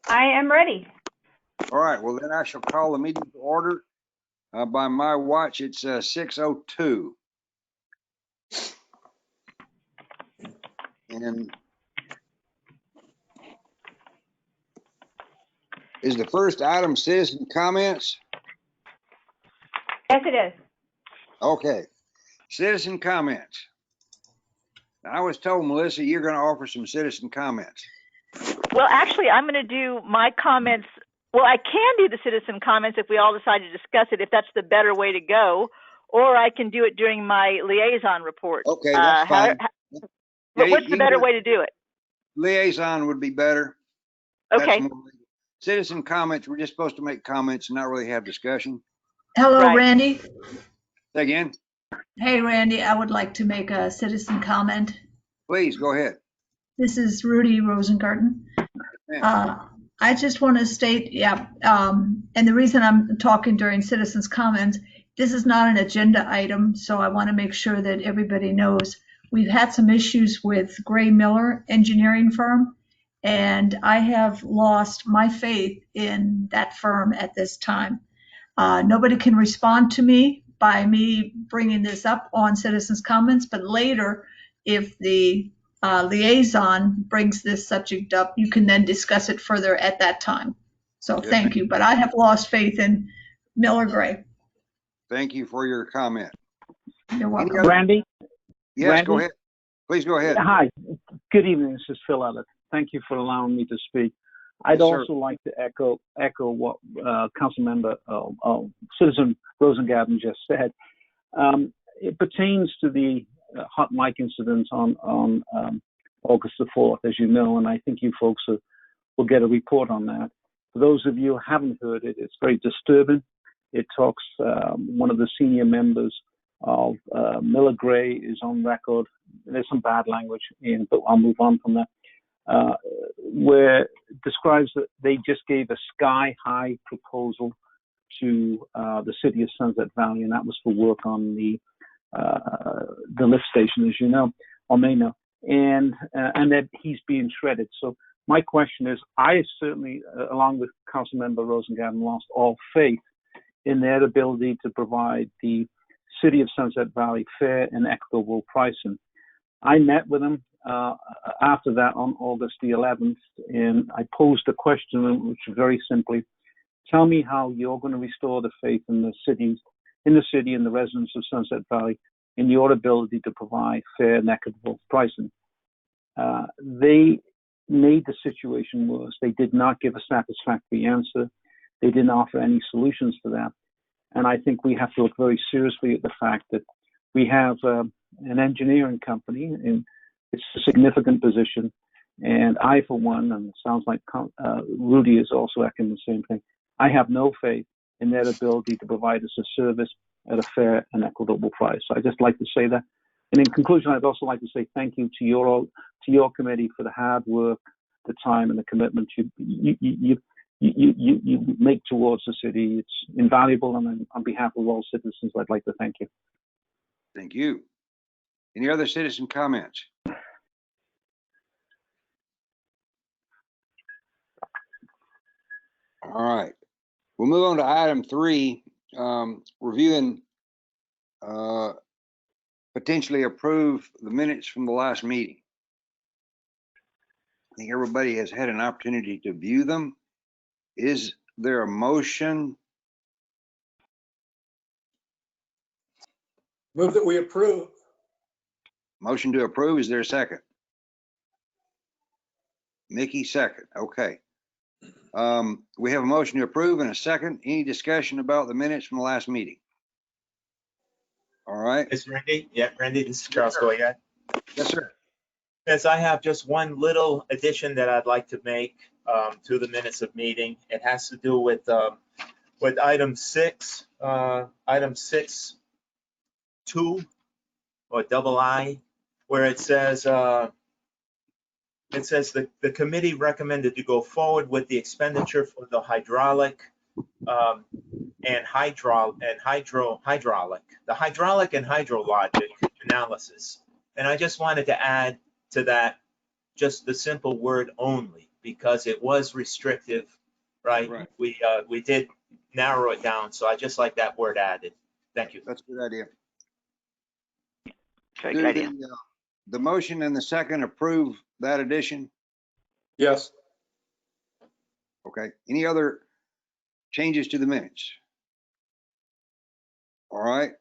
I am ready. All right, well then I shall call the meeting to order. By my watch, it's 6:02. And is the first item citizen comments? Yes, it is. Okay, citizen comments. I was told, Melissa, you're going to offer some citizen comments. Well, actually, I'm going to do my comments. Well, I can do the citizen comments if we all decide to discuss it, if that's the better way to go, or I can do it during my liaison report. Okay, that's fine. But what's the better way to do it? Liaison would be better. Okay. Citizen comments, we're just supposed to make comments and not really have discussion. Hello, Right. Randy. Say again? Hey, Randy, I would like to make a citizen comment. Please, go ahead. This is Rudy Rosengarten. I just want to state, and the reason I'm talking during citizens' comments, this is not an agenda item, so I want to make sure that everybody knows. We've had some issues with Gray Miller Engineering Firm, and I have lost my faith in that firm at this time. Nobody can respond to me by me bringing this up on citizens' comments, but later, if the liaison brings this subject up, you can then discuss it further at that time. So thank you, but I have lost faith in Miller Gray. Thank you for your comment. You're welcome. Randy? Yes, Randy? go ahead. Please go ahead. Hi, good evening. This is Phil Elliott. Thank you for allowing me to speak. I'd also like to echo what Councilmember Citizen Rosengarten just said. It pertains to the hot mic incident on August the 4th, as you know, and I think you folks will get a report on that. For those of you who haven't heard it, it's very disturbing. It talks, one of the senior members of Miller Gray is on record. There's some bad language in, but I'll move on from that. Where it describes that they just gave a sky-high proposal to the city of Sunset Valley, and that was for work on the lift station, as you know, or may know, and that he's being shredded. So my question is, I certainly, along with Councilmember Rosengarten, lost all faith in their ability to provide the city of Sunset Valley fair and equitable pricing. I met with them after that on August the 11th, and I posed a question, which is very simply, tell me how you're going to restore the faith in the city and the residents of Sunset Valley in your ability to provide fair and equitable pricing. They made the situation worse. They did not give a satisfactory answer. They didn't offer any solutions to that. And I think we have to look very seriously at the fact that we have an engineering company, and it's a significant position. And I, for one, and it sounds like Rudy is also echoing the same thing, I have no faith in their ability to provide us a service at a fair and equitable price. So I'd just like to say that. And in conclusion, I'd also like to say thank you to your committee for the hard work, the time, and the commitment you make towards the city. It's invaluable, and on behalf of all citizens, I'd like to thank you. Thank you. Any other citizen comments? All right. We'll move on to item 3, reviewing potentially approve the minutes from the last meeting. I think everybody has had an opportunity to view them. Is there a motion? Move that we approve. Motion to approve. Is there a second? Mickey, second. Okay. We have a motion to approve and a second. Any discussion about the minutes from the last meeting? All right. It's Randy. Yeah, Randy, this is Charles Goyette. Yes, sir. Yes, I have just one little addition that I'd like to make to the minutes of meeting. It has to do with item 6, item 6.2 or double I, where it says the committee recommended to go forward with the expenditure for the hydraulic and hydrologic analysis. And I just wanted to add to that just the simple word only, because it was restrictive, right? Right. We did narrow it down, so I just like that word added. Thank you. That's a good idea. Very Do good idea. the motion and the second approve that addition? Yes. Okay. Any other changes to the minutes? All right.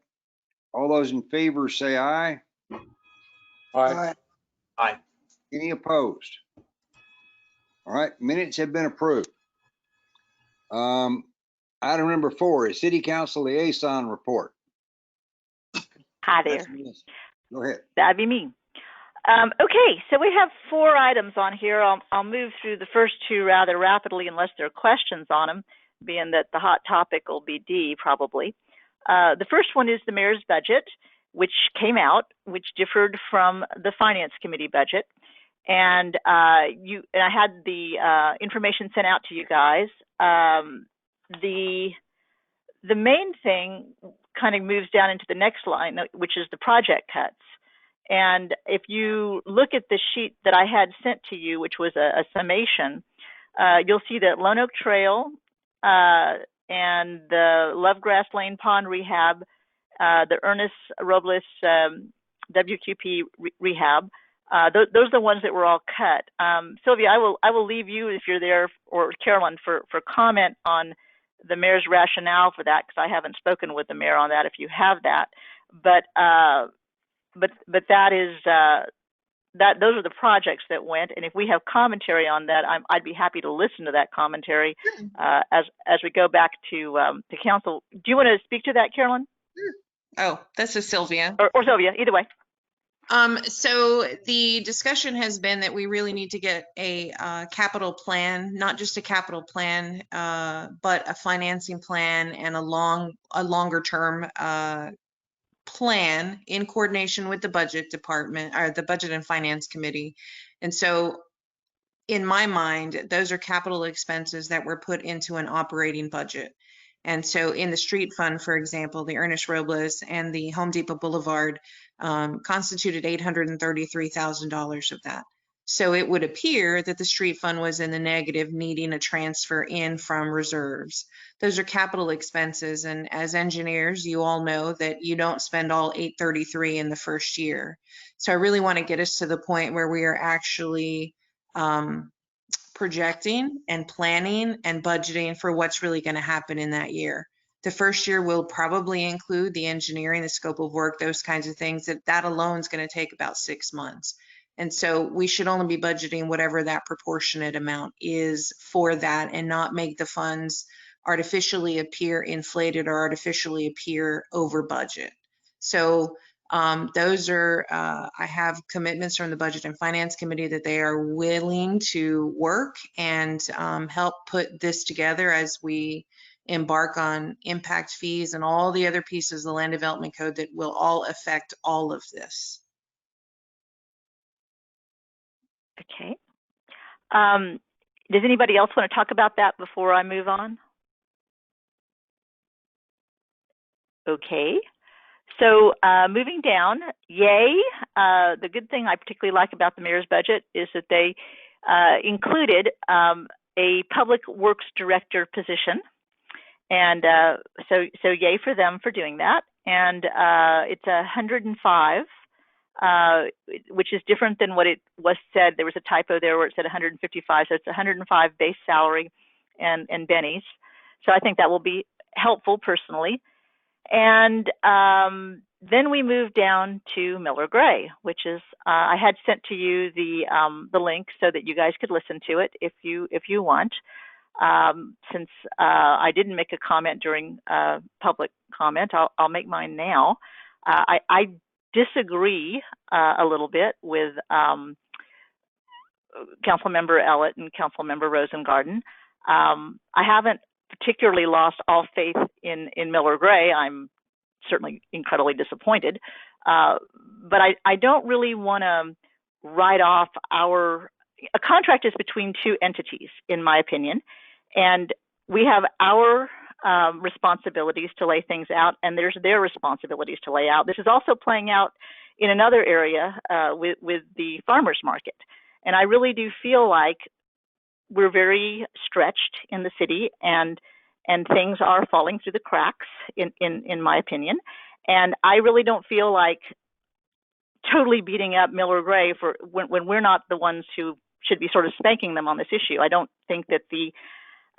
All those in favor say aye. Aye. Aye. Any opposed? All right, minutes have been approved. Item number 4 is City Council Liaison Report. Hi there. That's Melissa. Go ahead. That'd be me. Okay, so we have 4 items on here. I'll move through the first 2 rather rapidly unless there are questions on them, being that the hot topic will be D probably. The first one is the mayor's budget, which came out, which differed from the Finance Committee budget. And I had the information sent out to you guys. The main thing kind of moves down into the next line, which is the project cuts. And if you look at the sheet that I had sent to you, which was a summation, you'll see that Lone Oak Trail and the Lovegrass Lane Pond Rehab, the Ernest Robles WQP rehab, those are the ones that were all cut. Sylvia, I will leave you, if you're there, or Carolyn, for comment on the mayor's rationale for that, because I haven't spoken with the mayor on that, if you have that. But that is those are the projects that went, and if we have commentary on that, I'd be happy to listen to that commentary as we go back to council. Do you want to speak to that, Carolyn? Oh, this is Sylvia. Or Sylvia, either way. So the discussion has been that we really need to get a capital plan, not just a capital plan, but a financing plan and a longer term plan in coordination with the budget department or the budget and finance committee. And so in my mind, those are capital expenses that were put into an operating budget. And so in the street fund, for example, the Ernest Robles and the Home Depot Boulevard constituted $833,000 of that. So it would appear that the street fund was in the negative, needing a transfer in from reserves. Those are capital expenses. And as engineers, you all know that you don't spend all 833 in the first year. So I really want to get us to the point where we are actually projecting and planning and budgeting for what's really going to happen in that year. The first year will probably include the engineering, the scope of work, those kinds of things. That alone is going to take about 6 months. And so we should only be budgeting whatever that proportionate amount is for that, and not make the funds artificially appear inflated or artificially appear over budget. So those are, I have commitments from the Budget and Finance Committee that they are willing to work and help put this together as we embark on impact fees and all the other pieces of the Land Development Code that will all affect all of this. Okay. Does anybody else want to talk about that before I move on? Okay. So moving down, yay. The good thing I particularly like about the mayor's budget is that they included a public works director position. And so yay for them for doing that. And it's 105. Which is different than what it was said. There was a typo there where it said 155, so it's 105 base salary and bennies. So I think that will be helpful personally. And then we move down to Miller Gray, which is I had sent to you the link so that you guys could listen to it if you want. Since I didn't make a comment during public comment, I'll make mine now. I disagree a little bit with Councilmember Ellett and Councilmember Rosengarten. I haven't particularly lost all faith in Miller Gray. I'm certainly incredibly disappointed, but I don't really want to write off a contract is between 2 entities, in my opinion, and we have our responsibilities to lay things out, and there's their responsibilities to lay out. This is also playing out in another area with the farmers market. And I really do feel like we're very stretched in the city, and things are falling through the cracks, in my opinion. And I really don't feel like totally beating up Miller Gray for when we're not the ones who should be sort of spanking them on this issue. I don't think that the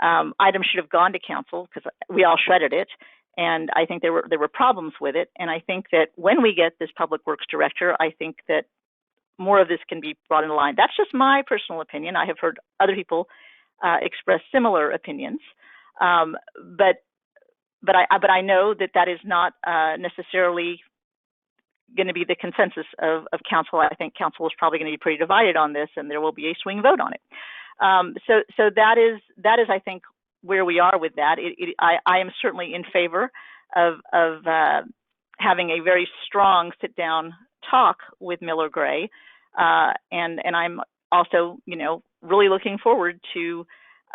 item should have gone to council, because we all shredded it, and I think there were problems with it. And I think that when we get this public works director, I think that more of this can be brought into line. That's just my personal opinion. I have heard other people express similar opinions, but I know that is not necessarily going to be the consensus of council. I think council is probably going to be pretty divided on this, and there will be a swing vote on it. So that is I think where we are with that. I am certainly in favor of having a very strong sit down talk with Miller Gray, and I'm also really looking forward to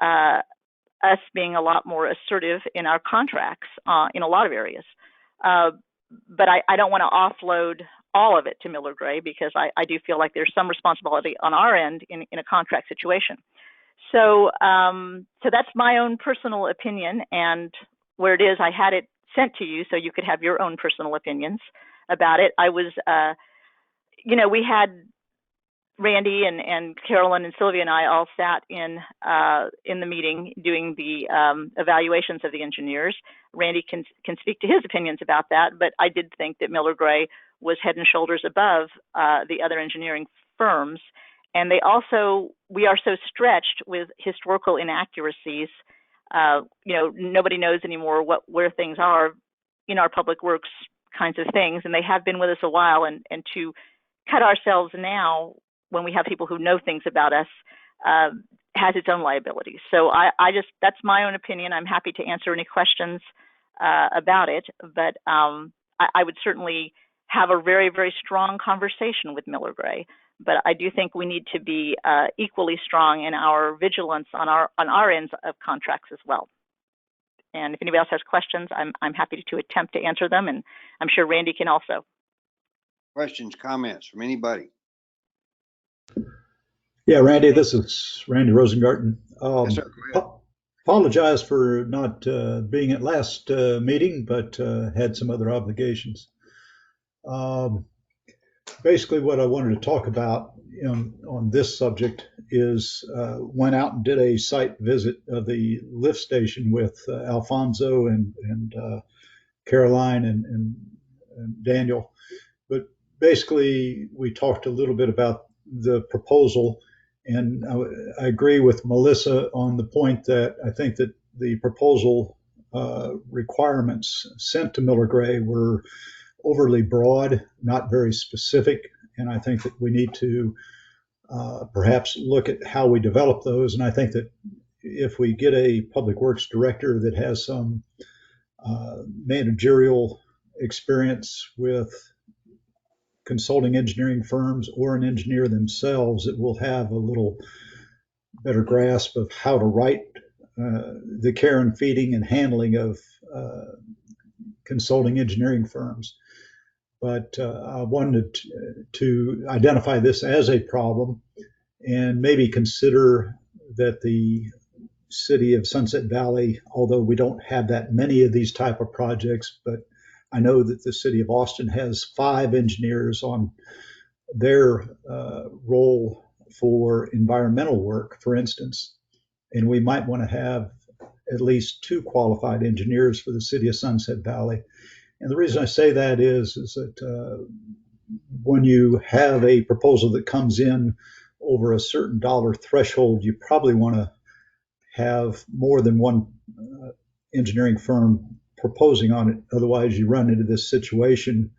us being a lot more assertive in our contracts in a lot of areas. But I don't want to offload all of it to Miller Gray, because I do feel like there's some responsibility on our end in a contract situation. So that's my own personal opinion, and where it is, I had it sent to you so you could have your own personal opinions about it. I was, we had Randy and Carolyn and Sylvia and I all sat in the meeting doing the evaluations of the engineers. Randy can speak to his opinions about that, but I did think that Miller Gray was head and shoulders above the other engineering firms. And we are so stretched with historical inaccuracies. Nobody knows anymore where things are in our public works kinds of things, and they have been with us a while. And to cut ourselves now, when we have people who know things about us, has its own liabilities. So that's my own opinion. I'm happy to answer any questions about it, but I would certainly have a very, very strong conversation with Miller Gray. But I do think we need to be equally strong in our vigilance on our ends of contracts as well. And if anybody else has questions, I'm happy to attempt to answer them, and I'm sure Randy can also. Questions, comments from anybody? Yeah, Randy, this is Randy Rosengarten. Yes, sir. Go ahead. Apologize for not being at last meeting, but had some other obligations. Basically, what I wanted to talk about on this subject is went out and did a site visit of the lift station with Alfonso and Caroline and Daniel. But basically, we talked a little bit about the proposal, and I agree with Melissa on the point that I think that the proposal requirements sent to Miller Gray were overly broad, not very specific, and I think that we need to perhaps look at how we develop those. And I think that if we get a public works director that has some managerial experience with consulting engineering firms or an engineer themselves, it will have a little better grasp of how to write the care and feeding and handling of consulting engineering firms. But I wanted to identify this as a problem and maybe consider that the city of Sunset Valley, although we don't have that many of these type of projects, but I know that the city of Austin has 5 engineers on their role for environmental work, for instance, and we might want to have at least 2 qualified engineers for the city of Sunset Valley. And the reason I say that is that when you have a proposal that comes in over a certain dollar threshold, you probably want to have more than one engineering firm proposing on it. Otherwise, you run into this situation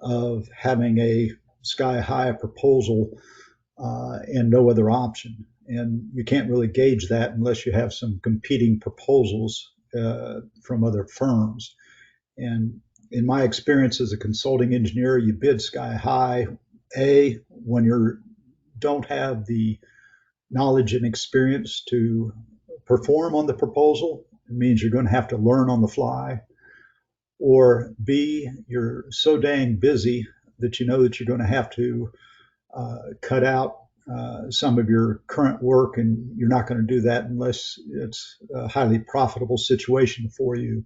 of having a sky-high proposal and no other option. And you can't really gauge that unless you have some competing proposals from other firms. And in my experience as a consulting engineer, you bid sky high, when you don't have the knowledge and experience to perform on the proposal. It means you're going to have to learn on the fly. Or B, you're so dang busy that you know that you're going to have to cut out some of your current work, and you're not going to do that unless it's a highly profitable situation for you.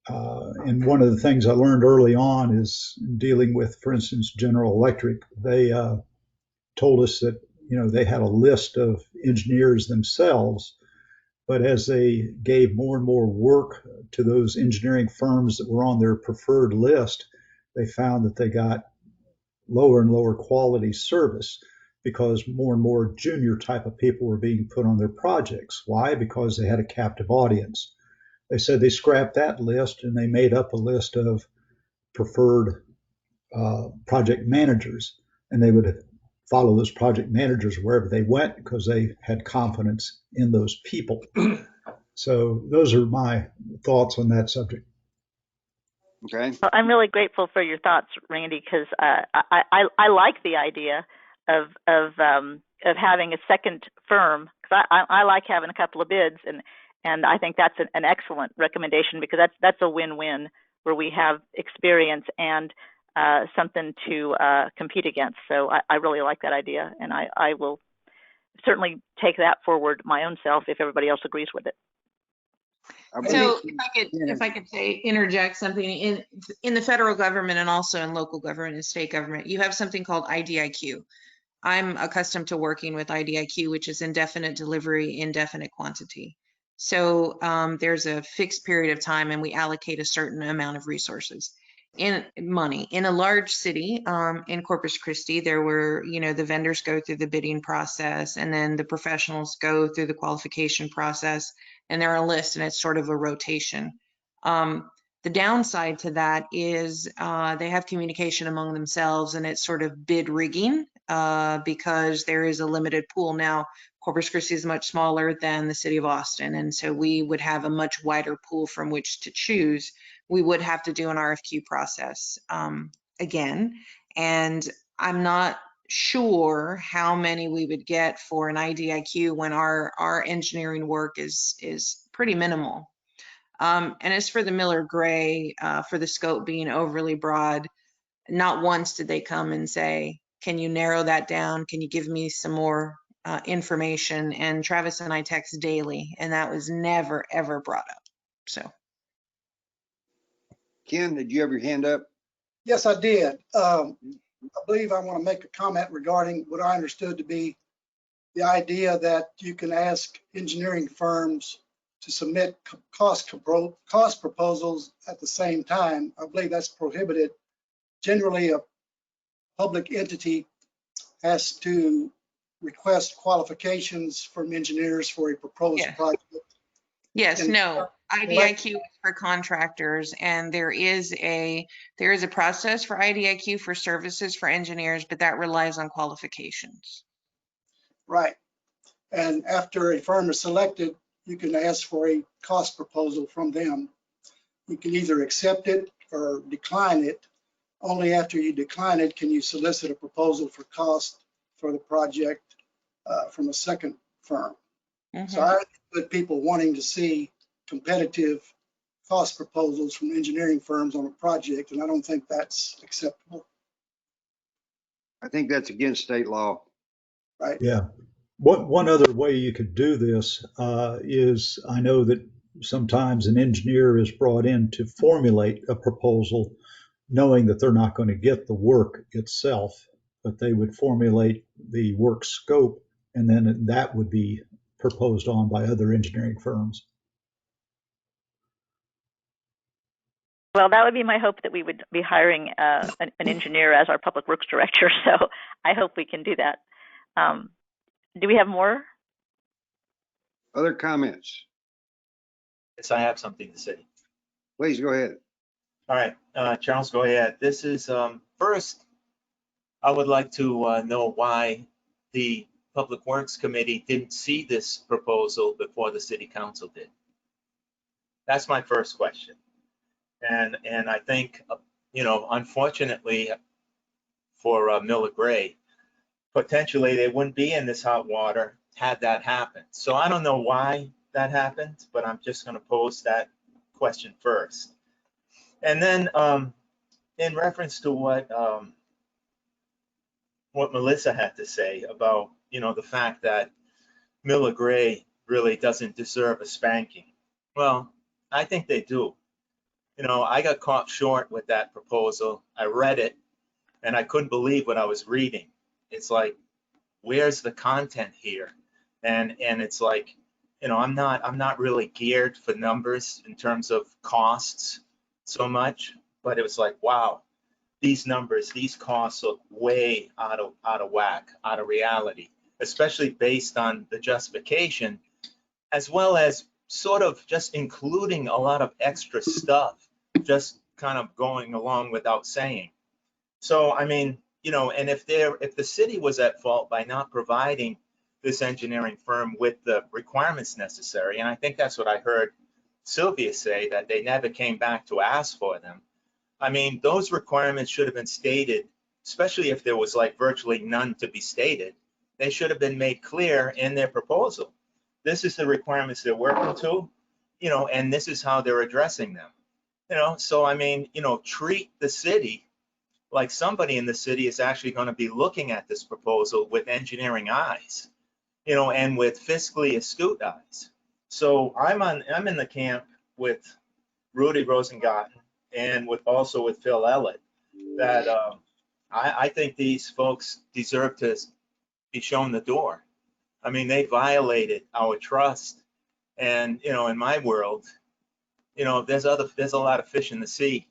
And one of the things I learned early on is dealing with, for instance, General Electric. They told us that they had a list of engineers themselves, but as they gave more and more work to those engineering firms that were on their preferred list, they found that they got lower and lower quality service because more and more junior type of people were being put on their projects. Why? Because they had a captive audience. They said they scrapped that list and they made up a list of preferred project managers, and they would follow those project managers wherever they went because they had confidence in those people. So those are my thoughts on that subject. Okay. Well, I'm really grateful for your thoughts, Randy, because I like the idea of having a second firm, because I like having a couple of bids, and I think that's an excellent recommendation, because that's a win-win where we have experience and something to compete against. So I really like that idea, and I will certainly take that forward my own self if everybody else agrees with it. So if I could say, interject something, in the federal government and also in local government and state government, you have something called IDIQ. I'm accustomed to working with IDIQ, which is indefinite delivery, indefinite quantity. So there's a fixed period of time and we allocate a certain amount of resources in money. In a large city, in Corpus Christi, there were, the vendors go through the bidding process, and then the professionals go through the qualification process, and they're on a list, and it's sort of a rotation. The downside to that is they have communication among themselves, and it's sort of bid rigging because there is a limited pool. Now, Corpus Christi is much smaller than the city of Austin, and so we would have a much wider pool from which to choose. We would have to do an RFQ process again, and I'm not sure how many we would get for an IDIQ when our engineering work is pretty minimal. And as for the Miller Gray, for the scope being overly broad, not once did they come and say, can you narrow that down? Can you give me some more information? And Travis and I text daily, and that was never, ever brought up. So. Ken, did you have your hand up? Yes, I did. I believe I want to make a comment regarding what I understood to be the idea that you can ask engineering firms to submit cost proposals at the same time. I believe that's prohibited. Generally, a public entity has to request qualifications from engineers for a proposed project. Yes, no, IDIQ is for contractors, and there is a process for IDIQ for services for engineers, but that relies on qualifications. Right. And after a firm is selected, you can ask for a cost proposal from them. You can either accept it or decline it. Only after you decline it can you solicit a proposal for cost for the project from a second firm. Mm-hmm. So I put people wanting to see competitive cost proposals from engineering firms on a project, and I don't think that's acceptable. I think that's against state law. Right. Yeah. One other way you could do this is, I know that sometimes an engineer is brought in to formulate a proposal knowing that they're not going to get the work itself, but they would formulate the work scope, and then that would be proposed on by other engineering firms. Well, that would be my hope, that we would be hiring an engineer as our public works director. So I hope we can do that. Do we have more? Other comments? Yes, I have something to say. Please go ahead. All right, Charles, go ahead. This is, first, I would like to know why the Public Works Committee didn't see this proposal before the City Council did. That's my first question. And I think, unfortunately for Miller Gray, potentially they wouldn't be in this hot water had that happened. So I don't know why that happened, but I'm just going to pose that question first. And then in reference to what what Melissa had to say about, the fact that Miller Gray really doesn't deserve a spanking. Well, I think they do. I got caught short with that proposal. I read it and I couldn't believe what I was reading. It's like, where's the content here? And it's like, I'm not really geared for numbers in terms of costs so much, but it was like, wow, these numbers, these costs look way out of whack, out of reality, especially based on the justification, as well as sort of just including a lot of extra stuff, just kind of going along without saying. So, I mean, and if the city was at fault by not providing this engineering firm with the requirements necessary, and I think that's what I heard Sylvia say, that they never came back to ask for them. I mean, those requirements should have been stated, especially if there was like virtually none to be stated. They should have been made clear in their proposal. This is the requirements they're working to, and this is how they're addressing them. So I mean, treat the city like somebody in the city is actually going to be looking at this proposal with engineering eyes, and with fiscally astute eyes. So I'm in the camp with Rudy Rosengarten and also with Phil Ellett that I think these folks deserve to be shown the door. I mean, they violated our trust, and in my world, there's a lot of fish in the sea.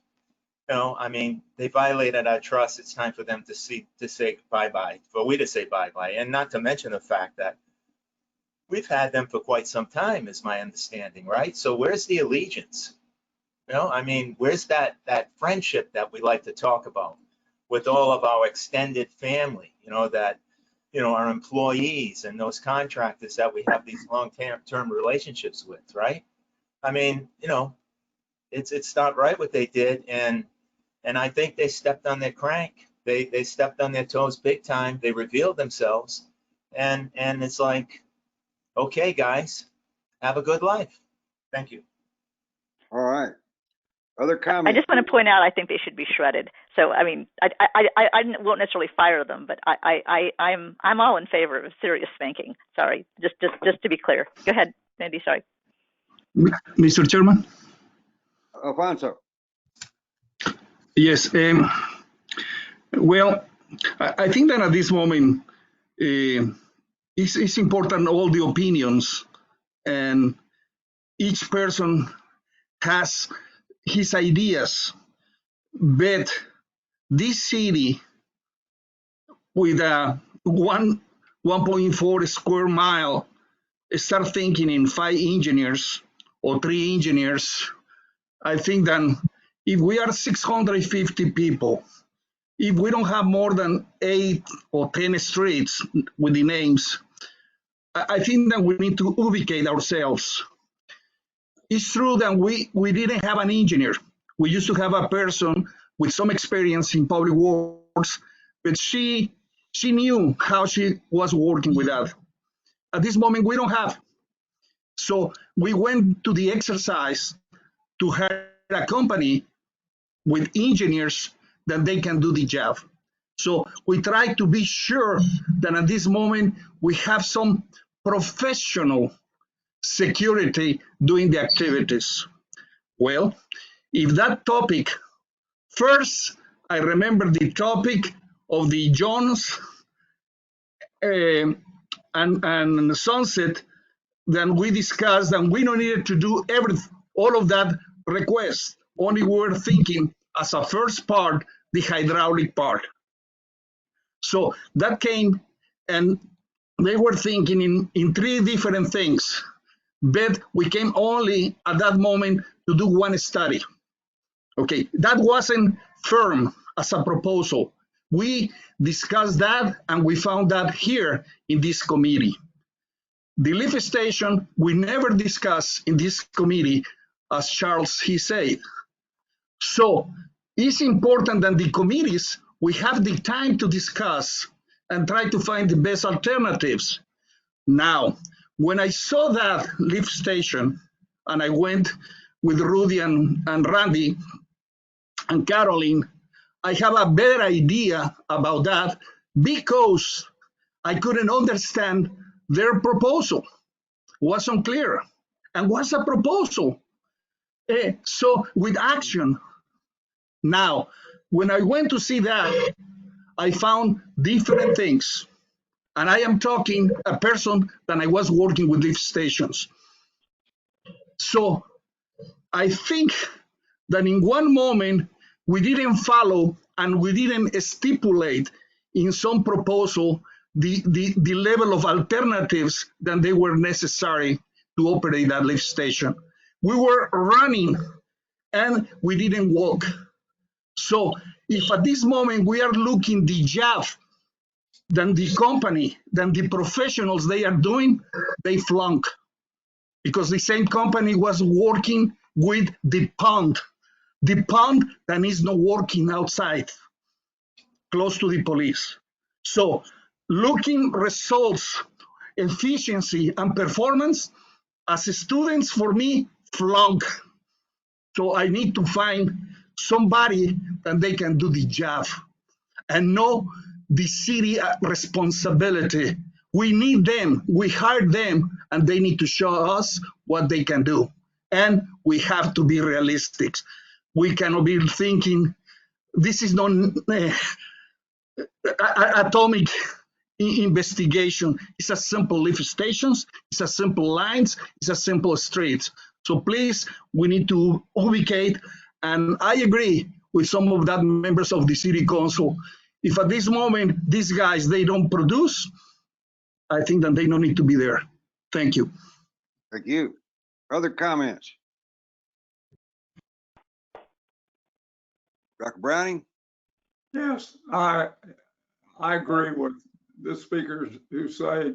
I mean, they violated our trust. It's time for them to say bye-bye, for we to say bye-bye, and not to mention the fact that we've had them for quite some time, is my understanding, right? So where's the allegiance? I mean, where's that friendship that we like to talk about with all of our extended family, that, our employees and those contractors that we have these long-term relationships with, right? I mean, it's not right what they did, and I think they stepped on their crank. They stepped on their toes big time. They revealed themselves, and it's like, okay, guys, have a good life. Thank you. All right. Other comments? I just want to point out, I think they should be shredded. So, I mean, I won't necessarily fire them, but I'm all in favor of serious spanking. Sorry, just to be clear. Go ahead, Andy. Sorry. Mr. Chairman. Alfonso. Yes. Well, I think that at this moment, it's important all the opinions, and each person has his ideas, but this city with a 1.4 square mile start thinking in 5 engineers or 3 engineers. I think that if we are 650 people, if we don't have more than 8 or 10 streets with the names, I think that we need to ubicate ourselves. It's true that we didn't have an engineer. We used to have a person with some experience in public works, but she knew how she was working with that. At this moment, we don't have. So we went to the exercise to hire a company with engineers that they can do the job. So we try to be sure that at this moment we have some professional security doing the activities. Well, if that topic, first, I remember the topic of the Jones and Sunset that we discussed, and we don't need to do all of that request. Only we're thinking as a first part, the hydraulic part. So that came, and they were thinking in 3 different things, but we came only at that moment to do one study. Okay, that wasn't firm as a proposal. We discussed that, and we found that here in this committee. The lift station, we never discussed in this committee, as Charles, he said. So it's important that the committees, we have the time to discuss and try to find the best alternatives. Now, when I saw that lift station, and I went with Rudy and Randy and Caroline, I have a better idea about that because I couldn't understand their proposal. Was unclear. And what's a proposal? So with action. Now, when I went to see that, I found different things. And I am talking a person that I was working with lift stations. So I think that in one moment we didn't follow and we didn't stipulate in some proposal the level of alternatives that they were necessary to operate that lift station. We were running and we didn't walk. So if at this moment we are looking the job than the company, than the professionals they are doing, they flunk. Because the same company was working with the pond that is not working outside, close to the police. So looking results, efficiency and performance, as students for me, flunk. So I need to find somebody that they can do the job and know the city responsibility. We need them, we hired them, and they need to show us what they can do. And we have to be realistic. We cannot be thinking, this is not atomic investigation. It's a simple lift stations, it's a simple lines, it's a simple streets. So please, we need to ubicate, and I agree with some of that members of the city council. If at this moment, these guys, they don't produce, I think that they don't need to be there. Thank you. Thank you. Other comments? Dr. Browning? Yes, I agree with the speakers who say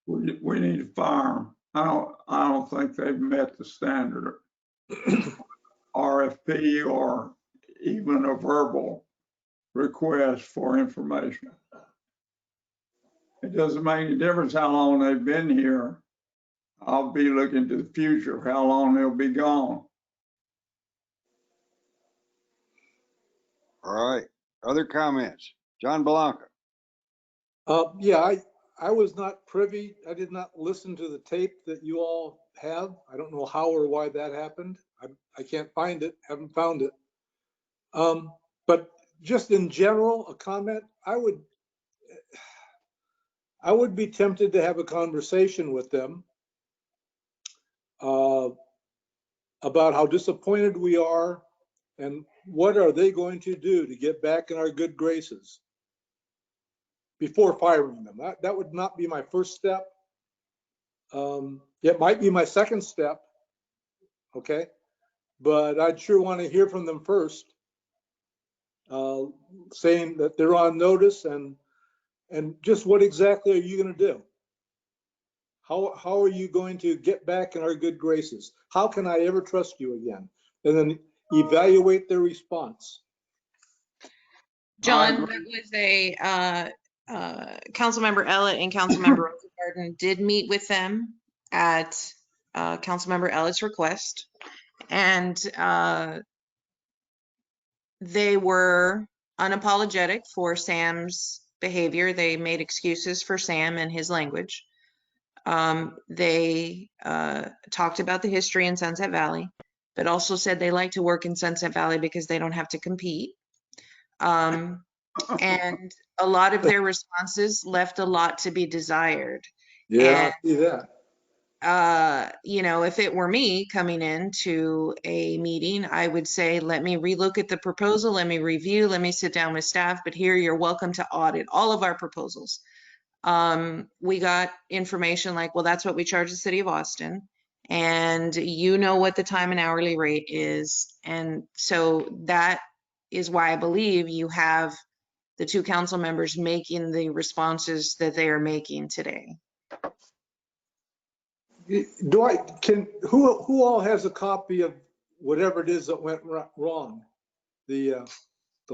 we need to fire them. I don't think they've met the standard RFP or even a verbal request for information. It doesn't make any difference how long they've been here. I'll be looking to the future of how long they'll be gone. All right. Other comments? John Belanca. Yeah, I was not privy. I did not listen to the tape that you all have. I don't know how or why that happened. I can't find it, haven't found it. But just in general, a comment, I would be tempted to have a conversation with them about how disappointed we are and what are they going to do to get back in our good graces before firing them. That would not be my first step. It might be my second step, okay? But I'd sure want to hear from them first, saying that they're on notice and just what exactly are you going to do? How are you going to get back in our good graces? How can I ever trust you again? And then evaluate their response. John, that was a Councilmember Ellett and Councilmember Rosengarten did meet with them at Councilmember Ellett's request, and they were unapologetic for Sam's behavior. They made excuses for Sam and his language. They talked about the history in Sunset Valley, but also said they like to work in Sunset Valley because they don't have to compete. And a lot of their responses left a lot to be desired. Yeah, I see that. You know, if it were me coming into a meeting, I would say, let me relook at the proposal, let me review, let me sit down with staff, but here you're welcome to audit all of our proposals. We got information like, well, that's what we charge the city of Austin. And you know what the time and hourly rate is. And so that is why I believe you have the two council members making the responses that they are making today. Who all has a copy of whatever it is that went wrong?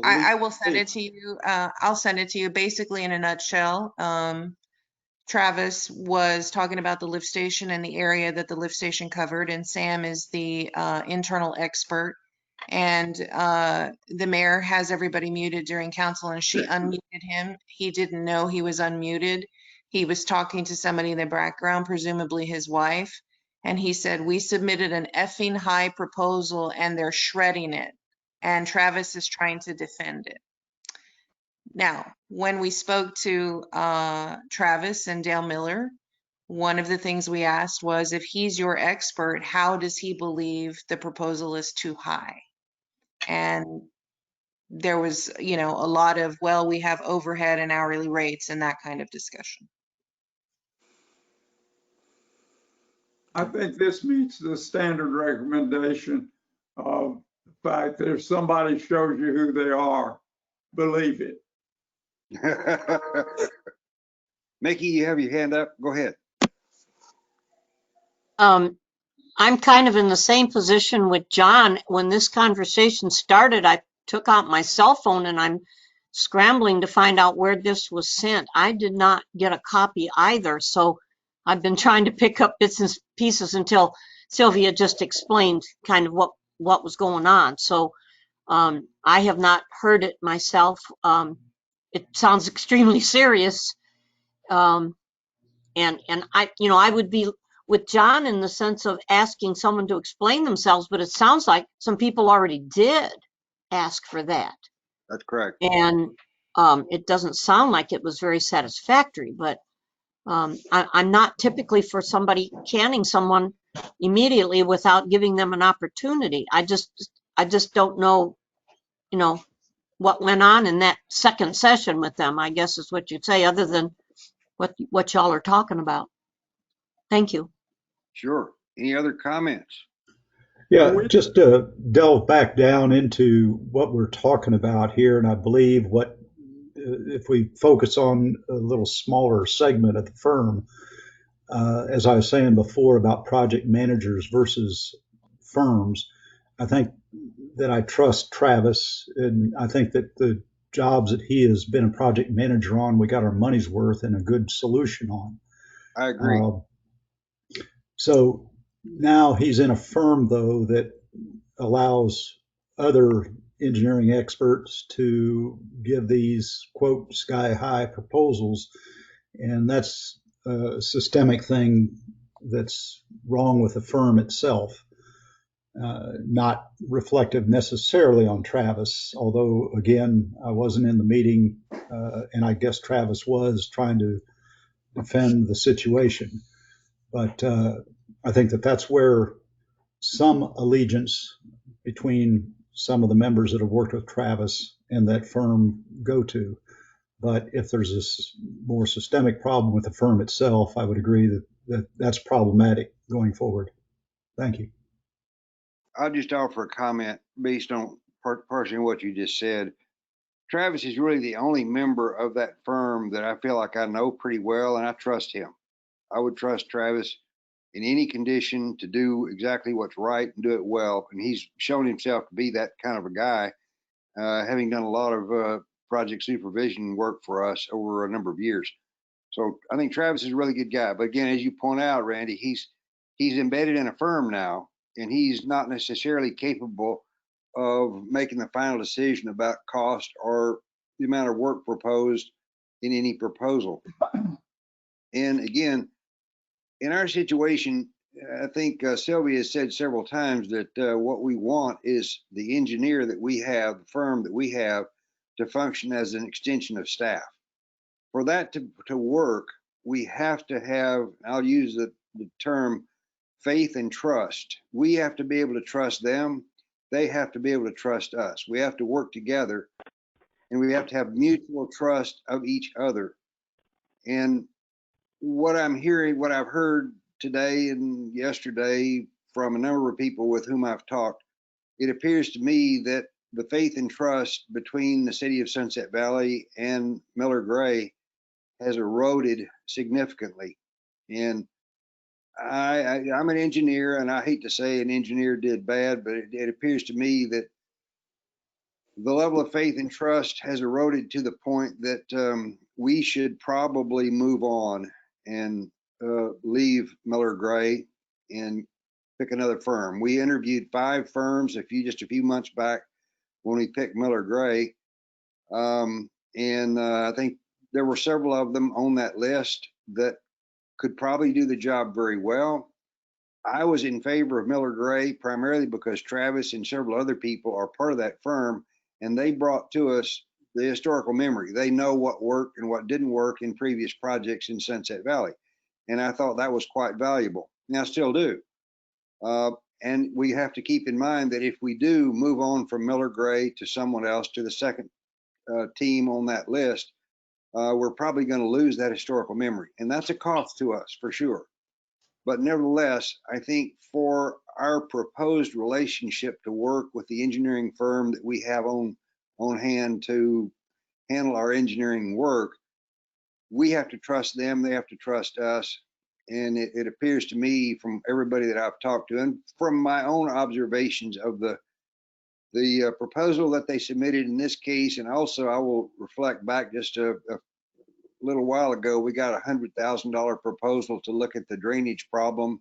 I will send it to you. I'll send it to you basically in a nutshell. Travis was talking about the lift station and the area that the lift station covered, and Sam is the internal expert. And the mayor has everybody muted during council and she unmuted him. He didn't know he was unmuted. He was talking to somebody in the background, presumably his wife. And he said, we submitted an effing high proposal and they're shredding it. And Travis is trying to defend it. Now, when we spoke to Travis and Dale Miller, one of the things we asked was, if he's your expert, how does he believe the proposal is too high? And there was, a lot of, well, we have overhead and hourly rates and that kind of discussion. I think this meets the standard recommendation of the fact that if somebody shows you who they are, believe it. Mickey, you have your hand up. Go ahead. I'm kind of in the same position with John. When this conversation started, I took out my cell phone and I'm scrambling to find out where this was sent. I did not get a copy either. So I've been trying to pick up bits and pieces until Sylvia just explained kind of what was going on. So I have not heard it myself. It sounds extremely serious. And I would be with John in the sense of asking someone to explain themselves, but it sounds like some people already did ask for that. That's correct. And it doesn't sound like it was very satisfactory, but I'm not typically for somebody canning someone immediately without giving them an opportunity. I just don't know, what went on in that second session with them, I guess is what you'd say, other than what y'all are talking about. Thank you. Sure. Any other comments? Yeah, just to delve back down into what we're talking about here, and I believe if we focus on a little smaller segment of the firm, as I was saying before about project managers versus firms, I think that I trust Travis, and I think that the jobs that he has been a project manager on, we got our money's worth and a good solution on. I agree. So now he's in a firm, though, that allows other engineering experts to give these, quote, sky high proposals. And that's a systemic thing that's wrong with the firm itself. Not reflective necessarily on Travis, although, again, I wasn't in the meeting, and I guess Travis was trying to defend the situation. But I think that that's where some allegiance between some of the members that have worked with Travis and that firm go to. But if there's this more systemic problem with the firm itself, I would agree that that's problematic going forward. Thank you. I'll just offer a comment based on partially what you just said. Travis is really the only member of that firm that I feel like I know pretty well, and I trust him. I would trust Travis in any condition to do exactly what's right and do it well. And he's shown himself to be that kind of a guy, having done a lot of project supervision work for us over a number of years. So I think Travis is a really good guy. But again, as you point out, Randy, he's embedded in a firm now, and he's not necessarily capable of making the final decision about cost or the amount of work proposed in any proposal. And again, in our situation, I think Sylvia has said several times that what we want is the engineer that we have, the firm that we have, to function as an extension of staff. For that to work, we have to have, I'll use the term, faith and trust. We have to be able to trust them. They have to be able to trust us. We have to work together, and we have to have mutual trust of each other. And what I'm hearing, what I've heard today and yesterday from a number of people with whom I've talked, it appears to me that the faith and trust between the city of Sunset Valley and Miller Gray has eroded significantly. And I'm an engineer, and I hate to say an engineer did bad, but it appears to me that the level of faith and trust has eroded to the point that we should probably move on and leave Miller Gray and pick another firm. We interviewed 5 firms just a few months back when we picked Miller Gray. I think there were several of them on that list that could probably do the job very well. I was in favor of Miller Gray primarily because Travis and several other people are part of that firm, and they brought to us the historical memory. They know what worked and what didn't work in previous projects in Sunset Valley. And I thought that was quite valuable. And I still do. And we have to keep in mind that if we do move on from Miller Gray to someone else, to the second team on that list, we're probably going to lose that historical memory. And that's a cost to us for sure. But nevertheless, I think for our proposed relationship to work with the engineering firm that we have on hand to handle our engineering work, we have to trust them, they have to trust us. And it appears to me from everybody that I've talked to and from my own observations of the proposal that they submitted in this case, and also I will reflect back just a little while ago, we got a $100,000 proposal to look at the drainage problem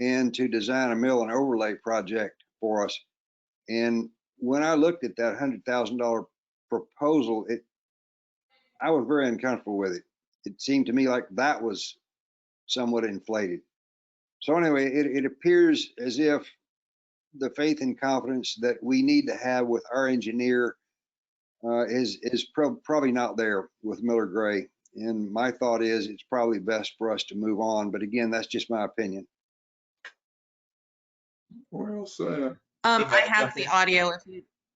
and to design a mill and overlay project for us. And when I looked at that $100,000 proposal, I was very uncomfortable with it. It seemed to me like that was somewhat inflated. So anyway, it appears as if the faith and confidence that we need to have with our engineer is probably not there with Miller Gray. And my thought is it's probably best for us to move on. But again, that's just my opinion. Well said. I have the audio.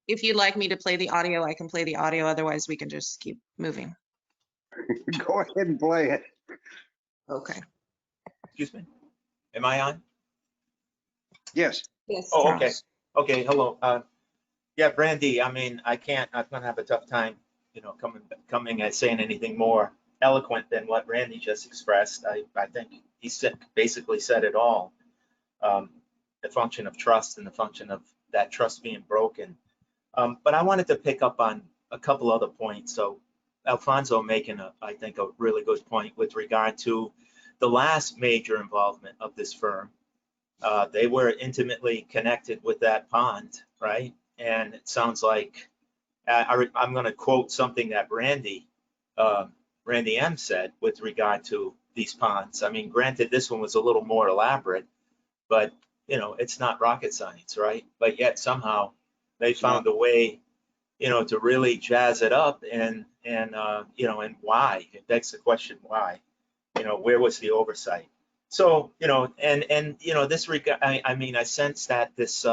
If you'd like me to play the audio, I can play the audio. Otherwise, we can just keep moving. Go ahead and play it. Okay. Excuse me. Am I on? Yes. Yes. Oh, okay. Charles. Okay. Hello. Yeah, Brandy. I mean, I'm gonna have a tough time, coming and saying anything more eloquent than what Randy just expressed. I think he basically said it all. The function of trust and the function of that trust being broken. But I wanted to pick up on a couple other points. So Alfonso making I think a really good point with regard to the last major involvement of this firm. They were intimately connected with that pond, right? And it sounds like, I'm going to quote something that Randy M said with regard to these ponds. I mean, granted, this one was a little more elaborate, but it's not rocket science, right? But yet somehow they found a way, to really jazz it up, and why? It begs the question, why? Where was the oversight? So, this regard, I mean, I sense that this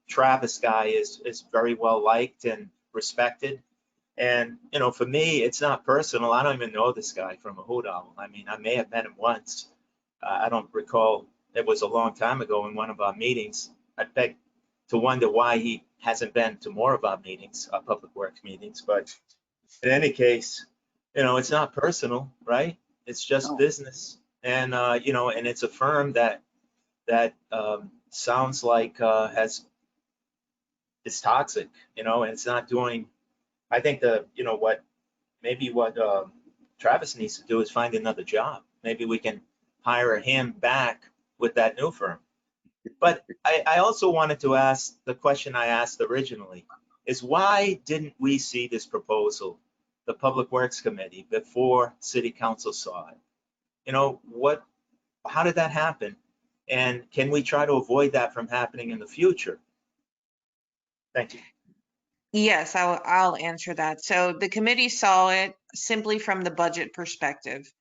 Travis guy is very well liked and respected. And, for me, it's not personal. I don't even know this guy from a hoot owl. I mean, I may have met him once. I don't recall. It was a long time ago in one of our meetings. I beg to wonder why he hasn't been to more of our meetings, our public works meetings. But in any case, it's not personal, right? It's just business. And, and it's a firm that sounds like it's toxic, and it's not doing, I think what Travis needs to do is find another job. Maybe we can hire him back with that new firm. But I also wanted to ask the question I asked originally is, why didn't we see this proposal, the Public Works Committee, before City Council saw it? How did that happen? And can we try to avoid that from happening in the future? Thank you. Yes, I'll answer that. So the committee saw it simply from the budget perspective.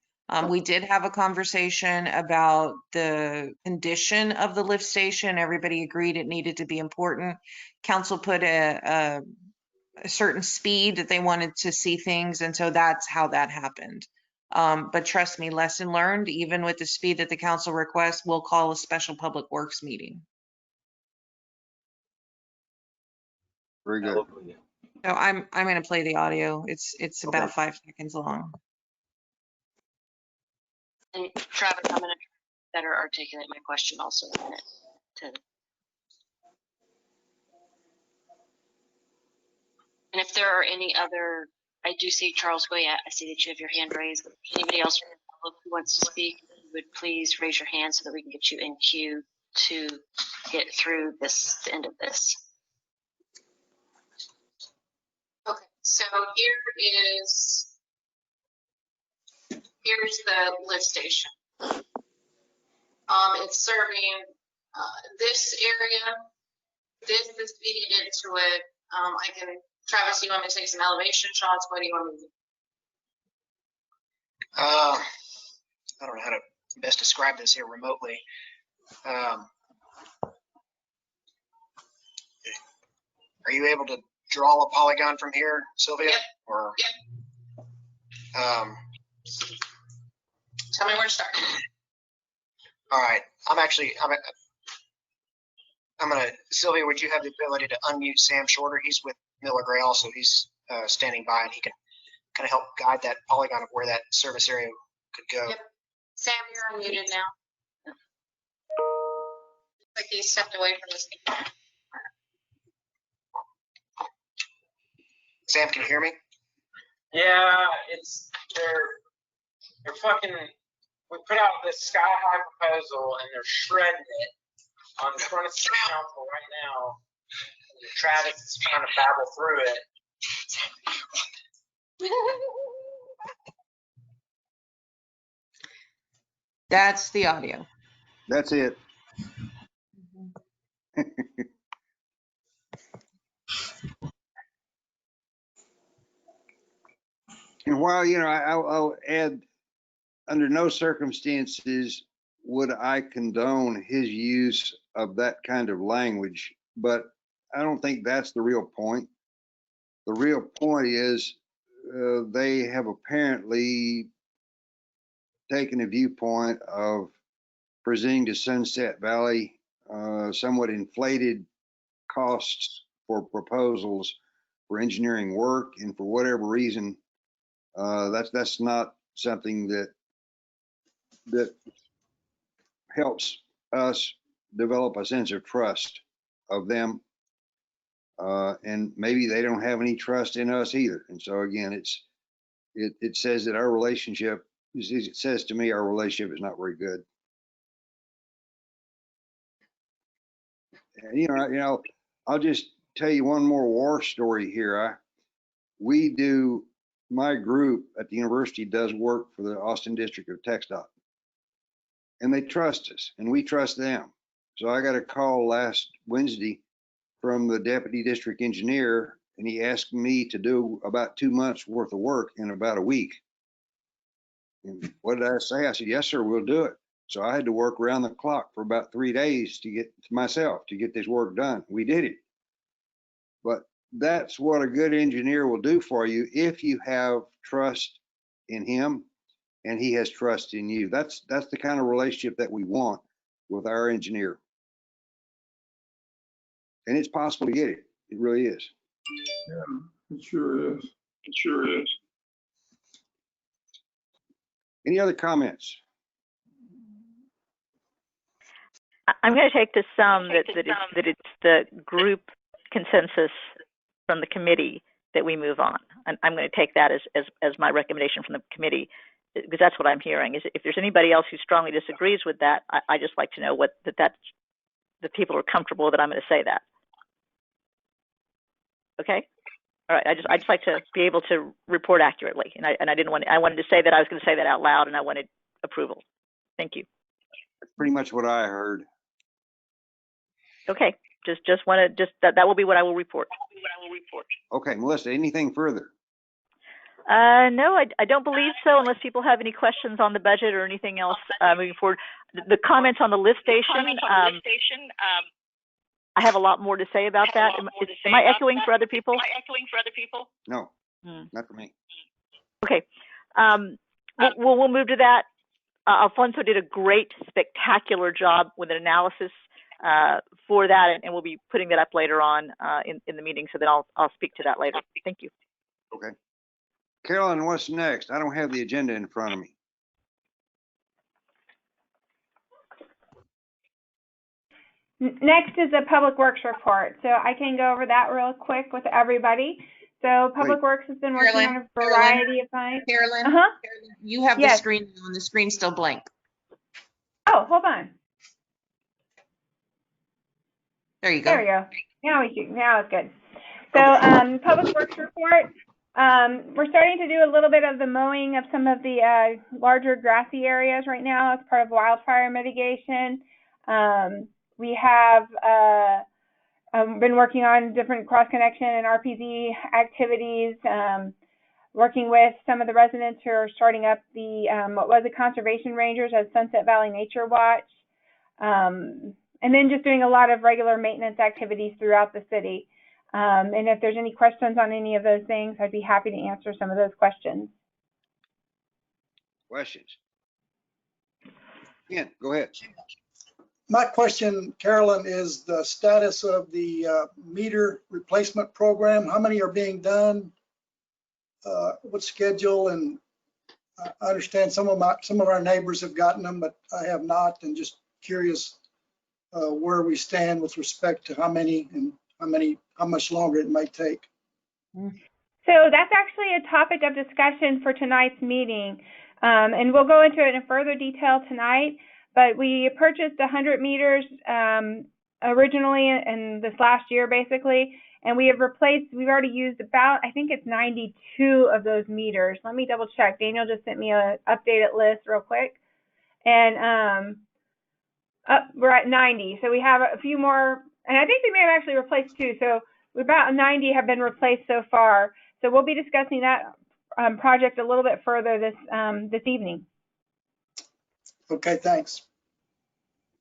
We did have a conversation about the condition of the lift station. Everybody agreed it needed to be important. Council put a certain speed that they wanted to see things, and so that's how that happened. But trust me, lesson learned, even with the speed that the council requests, we'll call a special public works meeting. Very good. So I'm going to play the audio. It's about 5 seconds long. And Travis, I'm going to better articulate my question also in a minute. And if there are any other, I do see Charles Goya. I see that you have your hand raised. Anybody else from the public who wants to speak, would please raise your hand so that we can get you in queue. to get through the end of this. Okay, so here's the lift station. It's serving this area. This is feeding into it. Travis, you want me to take some elevation shots? What do you want me to do? I don't know how to best describe this here remotely. Are you able to draw a polygon from here, Sylvia? Yep. Or yep. Tell me where to start. All right. Sylvia, would you have the ability to unmute Sam Shorter? He's with Miller Gray also. He's standing by, and he can kind of help guide that polygon of where that service area could go. Yep. Sam, you're unmuted now. Looks like he stepped away from this. Sam, can you hear me? Yeah, they're fucking. We put out this sky high proposal and they're shredding it on the front of the council right now. Travis is trying to babble through it. That's the audio. That's it. And while, I'll add, under no circumstances would I condone his use of that kind of language, but I don't think that's the real point. The real point is they have apparently taken a viewpoint of presenting to Sunset Valley somewhat inflated costs for proposals for engineering work, and for whatever reason, that's not something that helps us develop a sense of trust of them. And maybe they don't have any trust in us either. And so again, it says that our relationship, it says to me, our relationship is not very good. And, I'll just tell you one more war story here. My group at the university does work for the Austin District of TxDOT, and they trust us and we trust them. So I got a call last Wednesday from the deputy district engineer, and he asked me to do about 2 months worth of work in about a week. And what did I say? I said, yes, sir, we'll do it. So I had to work around the clock for about 3 days to get this work done. We did it. But that's what a good engineer will do for you if you have trust in him and he has trust in you. That's the kind of relationship that we want with our engineer. And it's possible to get it. It really is. Yeah, it sure is. It sure is. Any other comments? I'm going to take this that it's the group consensus from the committee that we move on. And I'm going to take that as my recommendation from the committee, because that's what I'm hearing. Is if there's anybody else who strongly disagrees with that, I just like to know that's the people are comfortable that I'm going to say that. Okay. All right. I just like to be able to report accurately, and I wanted to say that I was going to say that out loud, and I wanted approval. Thank you. That's pretty much what I heard. Okay. Just want to that will be what I will report. Okay, Melissa, anything further? No, I don't believe so, unless people have any questions on the budget or anything else moving forward. The comments on the lift station, I have a lot more to say about that. Am I echoing for other people? No, not for me. Okay. We'll move to that. Alfonso did a great, spectacular job with an analysis for that, and we'll be putting that up later on in the meeting, so then I'll speak to that later. Thank you. Okay. Carolyn, what's next? I don't have the agenda in front of me. Next is the Public Works report. So I can go over that real quick with everybody. So Public Works has been working on a variety of things. Carolyn, you have the screen on. The screen's still blank. Oh, hold on. There you go. There we go. Now it's good. So Public Works report. We're starting to do a little bit of the mowing of some of the larger grassy areas right now as part of wildfire mitigation. We have been working on different cross-connection and RPZ activities, working with some of the residents who are starting up the what was the conservation rangers as Sunset Valley Nature Watch, and then just doing a lot of regular maintenance activities throughout the city. And if there's any questions on any of those things, I'd be happy to answer some of those questions. Questions? Yeah, go ahead. My question, Carolyn, is the status of the meter replacement program. How many are being done? What schedule? And I understand some of our neighbors have gotten them, but I have not. And just curious where we stand with respect to how many and how much longer it might take. So that's actually a topic of discussion for tonight's meeting, and we'll go into it in further detail tonight. But we purchased 100 meters originally in this last year, basically, and we have replaced. We've already used about, I think it's 92 of those meters. Let me double check. Daniel just sent me an updated list real quick, and we're at 90. So we have a few more, and I think we may have actually replaced 2. So about 90 have been replaced so far. So we'll be discussing that project a little bit further this evening. Okay, thanks.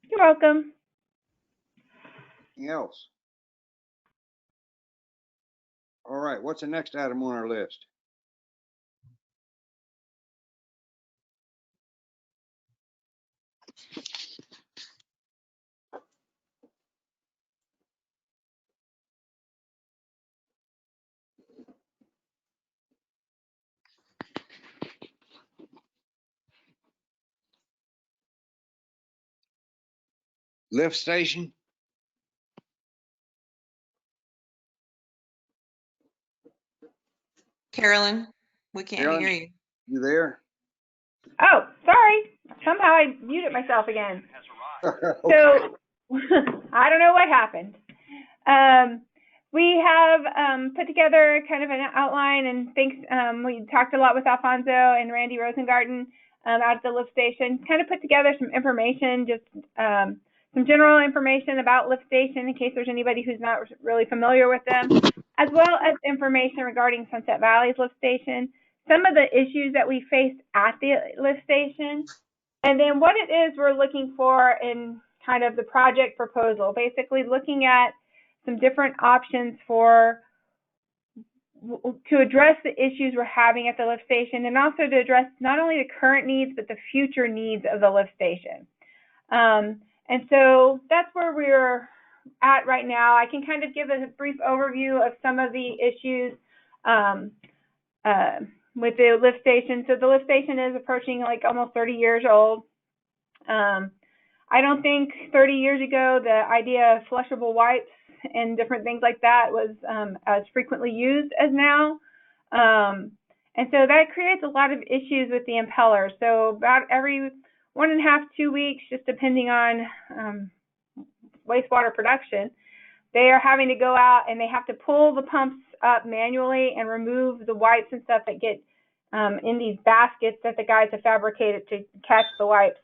You're welcome. Anything else? All right, what's the next item on our list? Lift station? Carolyn, we can't hear you. You there? Oh, sorry. Somehow I muted myself again. So I don't know what happened. We have put together kind of an outline, and thanks. We talked a lot with Alfonso and Randy Rosengarten out at the lift station. Kind of put together some information, just some general information about lift station in case there's anybody who's not really familiar with them, as well as information regarding Sunset Valley's lift station, some of the issues that we faced at the lift station, and then what it is we're looking for in kind of the project proposal, basically looking at some different options to address the issues we're having at the lift station, and also to address not only the current needs, but the future needs of the lift station. And so that's where we're at right now. I can kind of give a brief overview of some of the issues with the lift station. So the lift station is approaching like almost 30 years old. I don't think 30 years ago the idea of flushable wipes and different things like that was as frequently used as now. And so that creates a lot of issues with the impellers. So about every 1.5 to 2 weeks, just depending on wastewater production, they are having to go out and they have to pull the pumps up manually and remove the wipes and stuff that get in these baskets that the guys have fabricated to catch the wipes.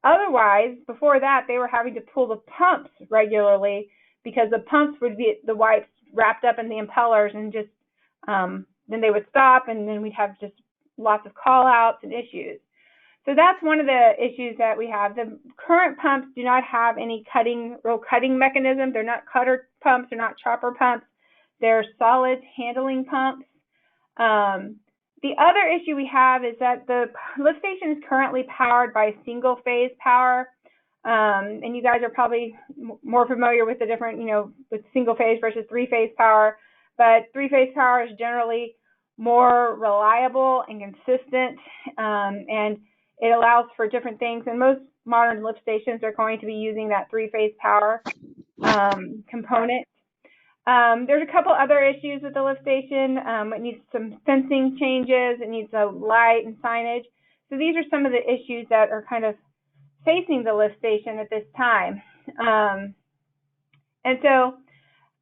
Otherwise, before that, they were having to pull the pumps regularly because the pumps would be the wipes wrapped up in the impellers, and just then they would stop, and then we'd have just lots of call outs and issues. So that's one of the issues that we have. The current pumps do not have any real cutting mechanism. They're not cutter pumps. They're not chopper pumps. They're solid handling pumps. The other issue we have is that the lift station is currently powered by single phase power. And you guys are probably more familiar with the different, with single phase versus 3-phase power. But 3-phase power is generally more reliable and consistent, and it allows for different things. And most modern lift stations are going to be using that 3-phase power component. There's a couple other issues with the lift station. It needs some fencing changes. It needs a light and signage. So these are some of the issues that are kind of facing the lift station at this time. And so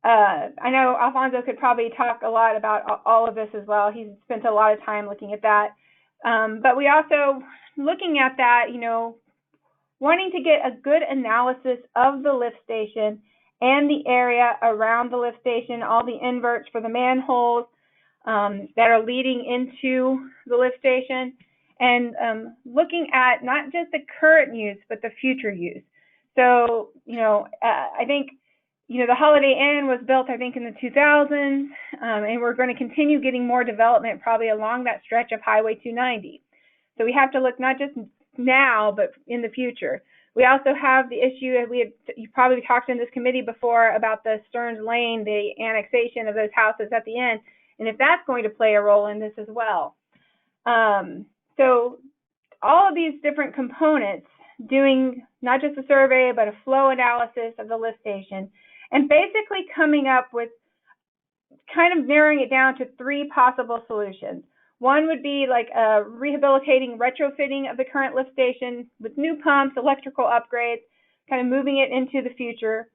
I know Alfonso could probably talk a lot about all of this as well. He's spent a lot of time looking at that. But we also, looking at that, wanting to get a good analysis of the lift station and the area around the lift station, all the inverts for the manholes that are leading into the lift station, and looking at not just the current use, but the future use. So, I think, the Holiday Inn was built, I think, in the 2000s, and we're going to continue getting more development probably along that stretch of Highway 290. So we have to look not just now, but in the future. We also have the issue that you probably talked in this committee before about the Stearns Lane, the annexation of those houses at the end, and if that's going to play a role in this as well. So all of these different components, doing not just a survey, but a flow analysis of the lift station, and basically coming up with kind of narrowing it down to 3 possible solutions. One would be like a rehabilitating retrofitting of the current lift station with new pumps, electrical upgrades, kind of moving it into the future.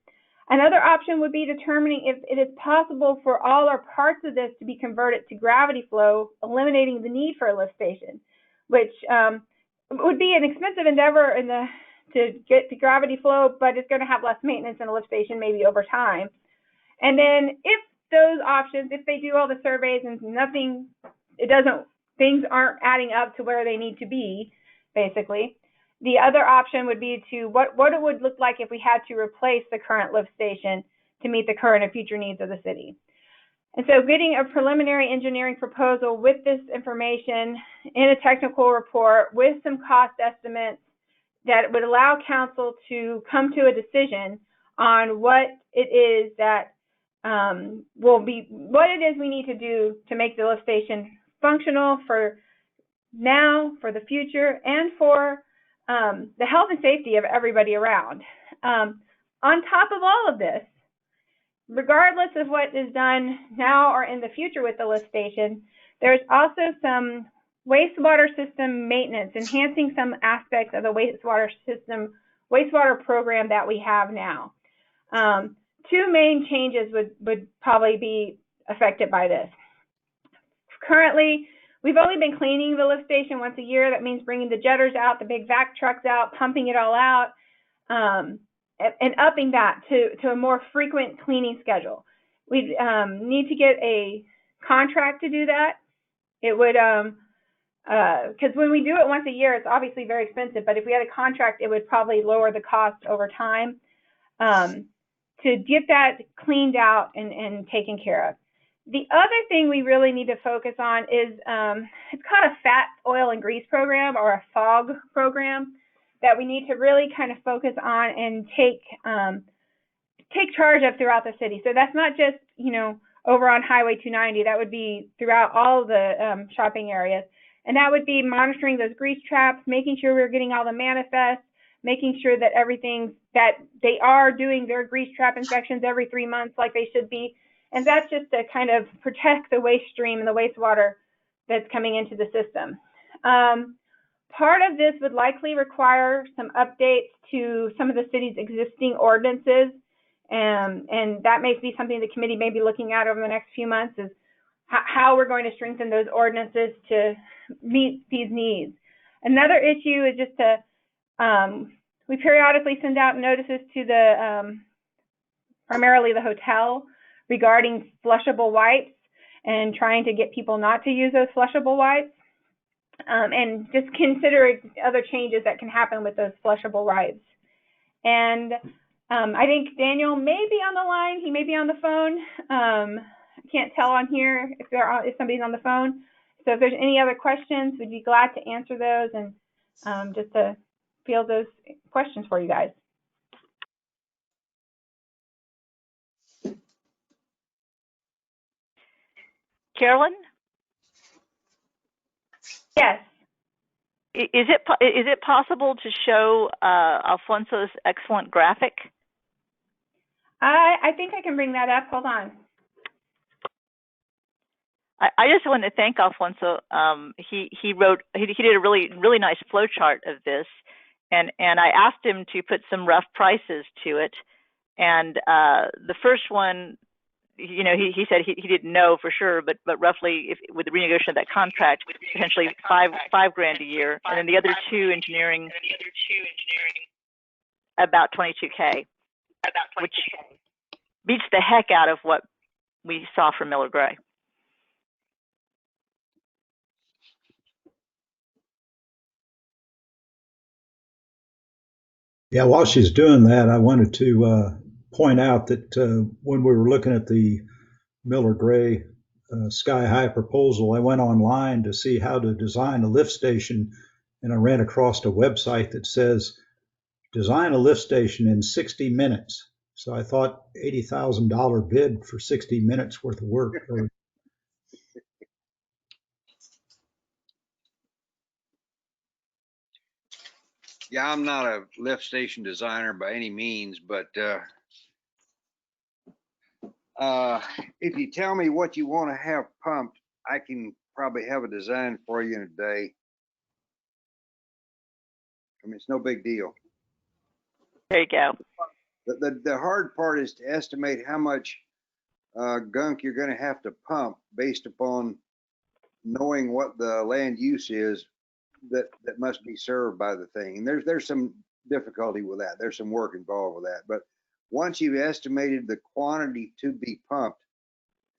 Another option would be determining if it is possible for all or parts of this to be converted to gravity flow, eliminating the need for a lift station, which would be an expensive endeavor to get to gravity flow, but it's going to have less maintenance in a lift station maybe over time. And then if those options, if they do all the surveys and things aren't adding up to where they need to be, basically, the other option would be to what it would look like if we had to replace the current lift station to meet the current and future needs of the city. And so getting a preliminary engineering proposal with this information in a technical report with some cost estimates that would allow council to come to a decision on what it is that what it is we need to do to make the lift station functional for now, for the future, and for the health and safety of everybody around. On top of all of this, regardless of what is done now or in the future with the lift station, there's also some wastewater system maintenance, enhancing some aspects of the wastewater program that we have now. 2 main changes would probably be affected by this. Currently, we've only been cleaning the lift station once a year. That means bringing the jetters out, the big vac trucks out, pumping it all out, and upping that to a more frequent cleaning schedule. We need to get a contract to do that. It would, because when we do it once a year, it's obviously very expensive, but if we had a contract, it would probably lower the cost over time to get that cleaned out and taken care of. The other thing we really need to focus on is, it's called a fat, oil, and grease program, or a FOG program, that we need to really kind of focus on and take charge of throughout the city. So that's not just, over on Highway 290, that would be throughout all the shopping areas. And that would be monitoring those grease traps, making sure we're getting all the manifests, making sure that that they are doing their grease trap inspections every 3 months like they should be. And that's just to kind of protect the waste stream and the wastewater that's coming into the system. Part of this would likely require some updates to some of the city's existing ordinances. And that may be something the committee may be looking at over the next few months, is how we're going to strengthen those ordinances to meet these needs. Another issue is just we periodically send out notices to primarily the hotel regarding flushable wipes and trying to get people not to use those flushable wipes. And just consider other changes that can happen with those flushable wipes. And I think Daniel may be on the line. He may be on the phone. I can't tell on here if somebody's on the phone. So if there's any other questions, we'd be glad to answer those and just to field those questions for you guys. Carolyn? Yes. Is it possible to show Alfonso's excellent graphic? I think I can bring that up. Hold on. I just want to thank Alfonso. He did a really nice flow chart of this, and I asked him to put some rough prices to it, And the first one, you know, he said he didn't know for sure, but roughly, if with the renegotiation of that contract, potentially $5,000 a year, and then the other two engineering about $22K, which beats the heck out of what we saw from Miller Gray. Yeah, while she's doing that, I wanted to point out that when we were looking at the Miller Gray Sky High proposal, I went online to see how to design a lift station, and I ran across a website that says, design a lift station in 60 minutes. So I thought $80,000 bid for 60 minutes worth of work. Yeah, I'm not a lift station designer by any means, but if you tell me what you want to have pumped, I can probably have a design for you in a day. I mean, it's no big deal. There you go. The hard part is to estimate how much gunk you're going to have to pump based upon knowing what the land use is that must be served by the thing. And there's some difficulty with that. There's some work involved with that. But once you've estimated the quantity to be pumped,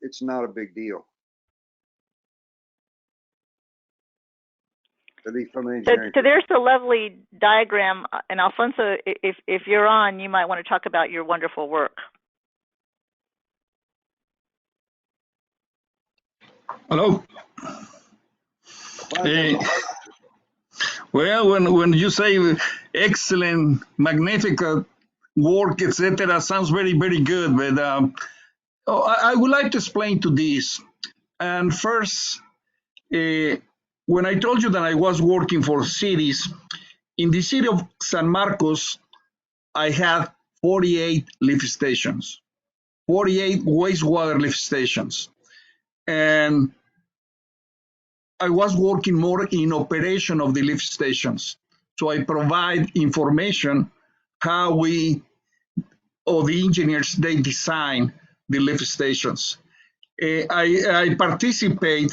it's not a big deal. At least from an engineering. So there's the lovely diagram. And Alfonso, if you're on, you might want to talk about your wonderful work. Hello. Well, when you say excellent, magnificent work, etc., sounds very, very good. But I would like to explain to this. And first, when I told you that I was working for cities, in the city of San Marcos, I had 48 lift stations, 48 wastewater lift stations. And I was working more in operation of the lift stations. So I provide information how the engineers, they design the lift stations. I participate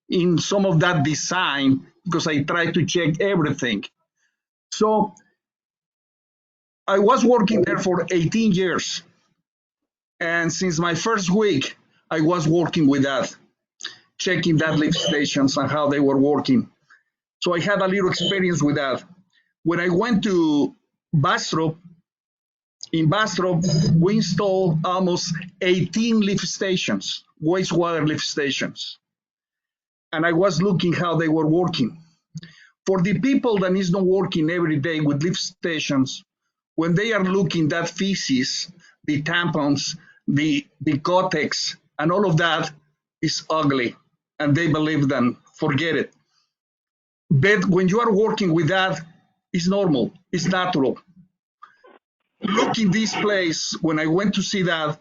in some of that design because I try to check everything. So I was working there for 18 years. And since my first week, I was working with that, checking that lift stations and how they were working. So I had a little experience with that. When I went to Bastrop, in Bastrop, we installed almost 18 lift stations, wastewater lift stations. And I was looking how they were working. For the people that is not working every day with lift stations, when they are looking that feces, the tampons, the Kotex, and all of that is ugly. And they believe them, forget it. But when you are working with that, it's normal, it's natural. Look in this place, when I went to see that,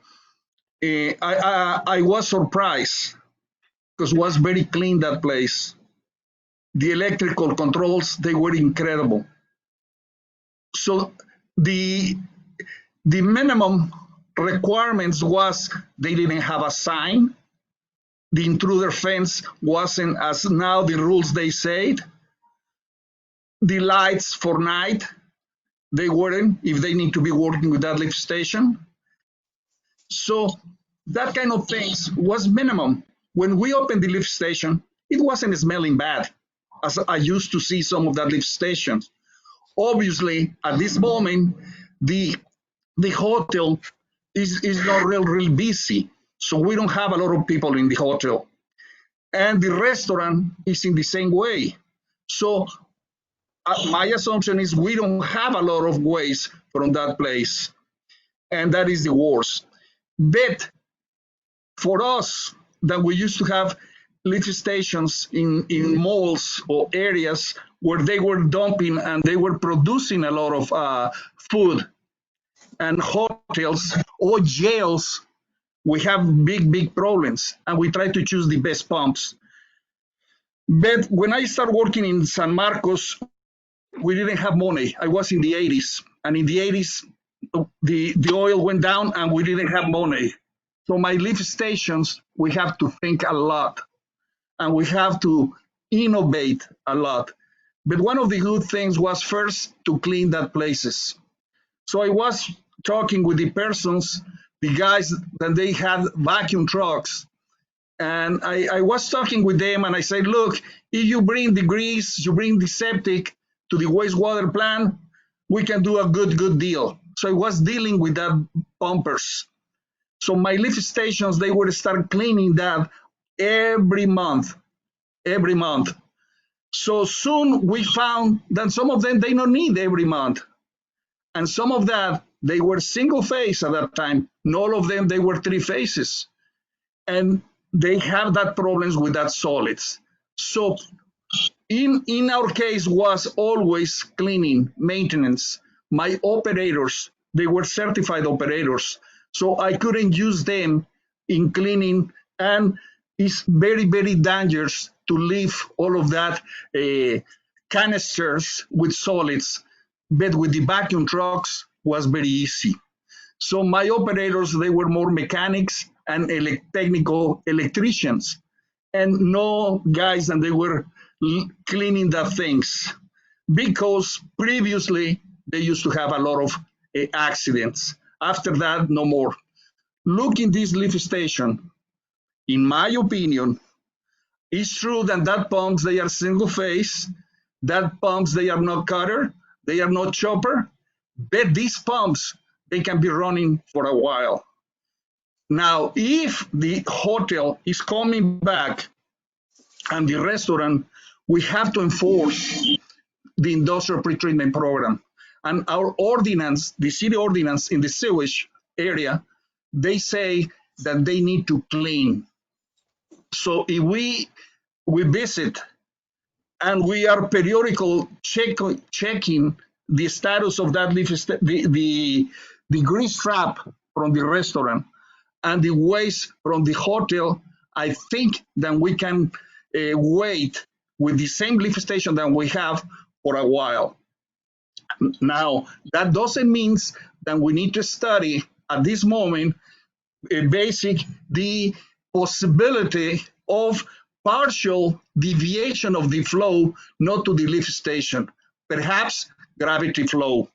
I was surprised because it was very clean, that place. The electrical controls, they were incredible. So the minimum requirements was they didn't have a sign. The intruder fence wasn't as now the rules they said. The lights for night, they weren't if they need to be working with that lift station. So that kind of things was minimum. When we opened the lift station, it wasn't smelling bad, as I used to see some of that lift stations. Obviously, at this moment, the hotel is not real busy. So we don't have a lot of people in the hotel. And the restaurant is in the same way. So my assumption is we don't have a lot of waste from that place. And that is the worst. But for us, that we used to have lift stations in malls or areas where they were dumping and they were producing a lot of food, and hotels or jails, we have big problems, and we try to choose the best pumps. But when I started working in San Marcos, we didn't have money. I was in the 80s, and in the 80s, the oil went down and we didn't have money. So my lift stations, we have to think a lot and we have to innovate a lot. But one of the good things was first to clean that places. So I was talking with the persons, the guys that they had vacuum trucks. And I was talking with them and I said, look, if you bring the grease, you bring the septic to the wastewater plant, we can do a good deal. So I was dealing with that pumpers. So my lift stations, they would start cleaning that every month. So soon we found that some of them, they don't need every month. And some of that, they were single phase at that time. Not all of them, they were three phases. And they have that problems with that solids. So in our case was always cleaning, maintenance. My operators, they were certified operators. So I couldn't use them in cleaning, and it's very, very dangerous to leave all of that canisters with solids, but with the vacuum trucks was very easy. So my operators, they were more mechanics and technical electricians, and no guys, and they were cleaning the things because previously they used to have a lot of accidents. After that, no more. Look in this lift station. In my opinion, it's true that pumps, they are single phase. That pumps, they are not cutter, they are not chopper, but these pumps, they can be running for a while. Now, if the hotel is coming back and the restaurant, we have to enforce the industrial pretreatment program. And our ordinance, the city ordinance in the sewage area, they say that they need to clean. So if we visit and we are periodical checking the status of that the grease trap from the restaurant and the waste from the hotel, I think that we can wait with the same lift station that we have for a while. Now, that doesn't mean that we need to study at this moment the possibility of partial deviation of the flow, not to the lift station, perhaps gravity flow.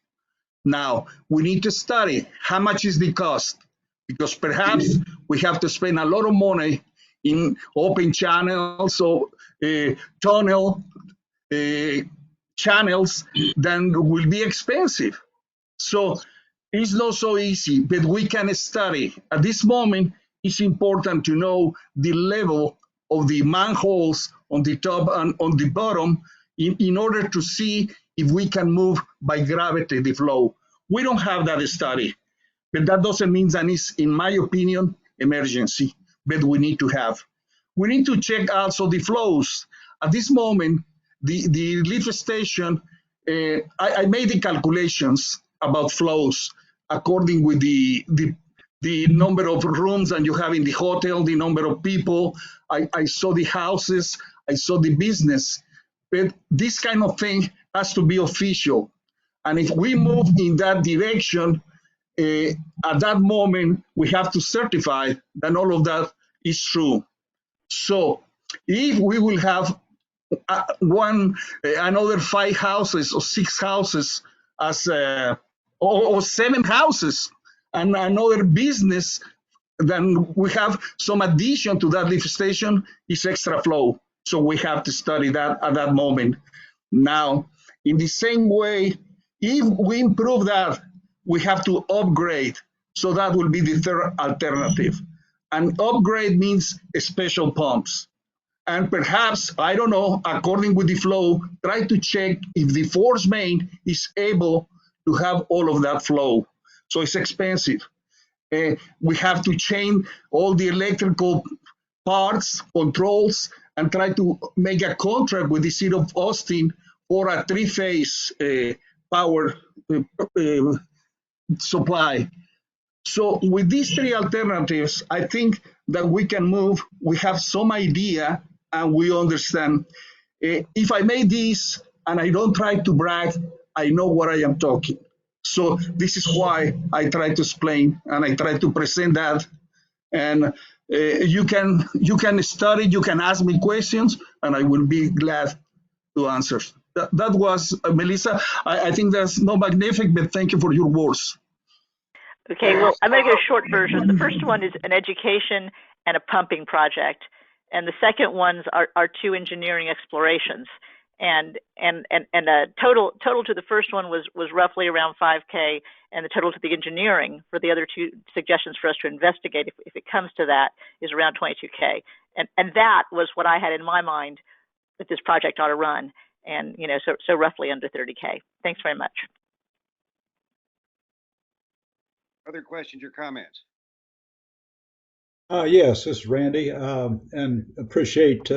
Now, we need to study how much is the cost, because perhaps we have to spend a lot of money in open channels or tunnel channels, then will be expensive. So it's not so easy, but we can study. At this moment, it's important to know the level of the manholes on the top and on the bottom in order to see if we can move by gravity the flow. We don't have that study, but that doesn't mean that it's, in my opinion, emergency, but we need to have. We need to check also the flows. At this moment, the lift station, I made the calculations about flows according with the number of rooms that you have in the hotel, the number of people. I saw the houses, I saw the business, but this kind of thing has to be official. And if we move in that direction, at that moment, we have to certify that all of that is true. So if we will have another 5 houses or 6 houses as or 7 houses and another business, then we have some addition to that lift station is extra flow. So we have to study that at that moment. Now, in the same way, if we improve that, we have to upgrade. So that will be the third alternative. And upgrade means special pumps. And perhaps, I don't know, according with the flow, try to check if the force main is able to have all of that flow. So it's expensive. We have to change all the electrical parts, controls, and try to make a contract with the city of Austin for a 3-phase power supply. So with these 3 alternatives, I think that we can move. We have some idea and we understand. If I made this and I don't try to brag, I know what I am talking. So this is why I try to explain and I try to present that. And you can study, you can ask me questions, and I will be glad to answer. That was Melissa. I think that's not magnificent, but thank you for your words. Okay, well, I'm going to go short version. The first one is an education and a pumping project, and the second ones are two engineering explorations. And total to the first one was roughly around 5K, and the total to the engineering for the other two suggestions for us to investigate, if it comes to that, is around 22K. And that was what I had in my mind that this project ought to run, and so roughly under 30K. Thanks very much. Other questions or comments? Yes, this is Randy, and appreciate